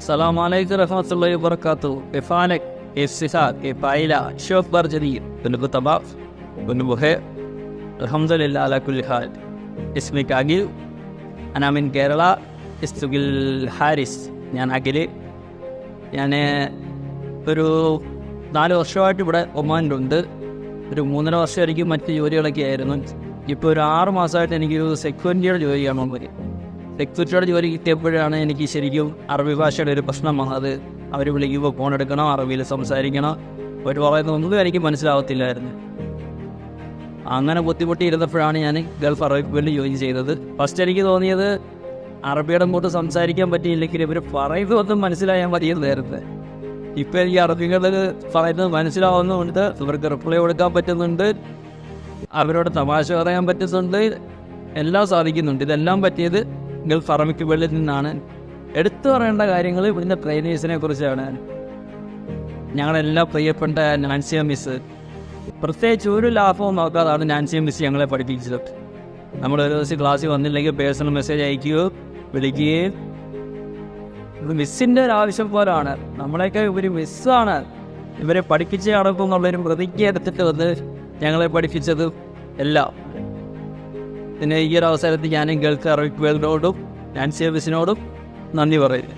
السلام عليكم ورحمة الله وبركاته. كيف حالك؟ كيف صحتك؟ كيف عائلة؟ شو أخبار جديد؟ كلكم تمام؟ كلكم بخير؟ الحمد لله على كل حال. اسمي أجيل. أنا من كيرلا. اسمي الحارس. ഞാൻ അഖിൽ. ഞാൻ ഒരു 4 വർഷമായിട്ട് ഇവിടെ ഒമാനിലുണ്ട്. ഒരു 3.5 വർഷമായിരിക്കും മറ്റ് ജോലികളൊക്കെ ആയിരുന്നു. ഇപ്പോൾ ഒരു 6 മാസമായിട്ട് എനിക്കൊരു സെക്യൂരിറ്റിയുടെ ജോലിയാണ് ഉള്ളത്. സെക്യൂരിറ്റിയുടെ ജോലി കിട്ടിയപ്പോഴാണ് എനിക്ക് ശരിക്കും അറബി ഭാഷയുടെ ഒരു പ്രശ്നം വന്നത്. അവർ വിളിക്കുമ്പോൾ ഫോൺ എടുക്കണം, അറബിയിൽ സംസാരിക്കണം, അവർ പറയുന്നതൊന്നും എനിക്ക് മനസ്സിലാവത്തില്ലായിരുന്നു. അങ്ങനെ ബുദ്ധിമുട്ടി ഇരുന്നപ്പോഴാണ് ഞാൻ ഗൾഫ് അറബിക് വേൾഡിൽ ജോയിൻ ചെയ്തത്. ഫസ്റ്റ് എനിക്ക് തോന്നിയത് അറബിയുടെ കൂട്ട് സംസാരിക്കാൻ പറ്റിയില്ലെങ്കിൽ ഇവർ പറയുന്നതൊന്നും മനസ്സിലായാൽ മതിയെന്നായിരുന്നു. ഇപ്പോൾ എനിക്ക് അറബികൾ പറയുന്നത് മനസ്സിലാവുന്നുണ്ട്, ഇവർക്ക് റിപ്ലൈ കൊടുക്കാൻ പറ്റുന്നുണ്ട്, അവരോട് തമാശ പറയാൻ പറ്റുന്നുണ്ട്, എല്ലാം സാധിക്കുന്നുണ്ട്. ഇതെല്ലാം പറ്റിയത് ഗൾഫ് അറബിക് വേൾഡിൽ നിന്നാണ്. എടുത്തു പറയേണ്ട കാര്യങ്ങൾ ഇവിടുത്തെ ട്രെയിനേഴ്സിനെ കുറിച്ചാണ്. ഞങ്ങളെല്ലാം പ്രിയപ്പെട്ട നാൻസിയ മിസ്, പ്രത്യേകിച്ച് ഒരു ലാഭവും നോക്കാതാണ് നാൻസിയ മിസ് ഞങ്ങളെ പഠിപ്പിച്ചത്. നമ്മൾ ഒരു ദിവസം ക്ലാസ്സിൽ വന്നില്ലെങ്കിൽ പേഴ്സണൽ മെസ്സേജ് അയക്കുകയോ വിളിക്കുകയും, മിസ്സിൻ്റെ ഒരു ആവശ്യം പോലാണ്. നമ്മളെയൊക്കെ ഒരു മിസ്സാണ് ഇവരെ പഠിപ്പിച്ച അടക്കം എന്നുള്ളൊരു പ്രതിജ്ഞ എടുത്തിട്ട് വന്ന് ഞങ്ങളെ പഠിപ്പിച്ചത് എല്ലാം. പിന്നെ ഈ ഒരു അവസരത്തിൽ ഞാൻ ഗൾഫ് അറബിക് വേൾഡിനോടും നാൻസിയ മിസ്സിനോടും നന്ദി പറയുന്നു.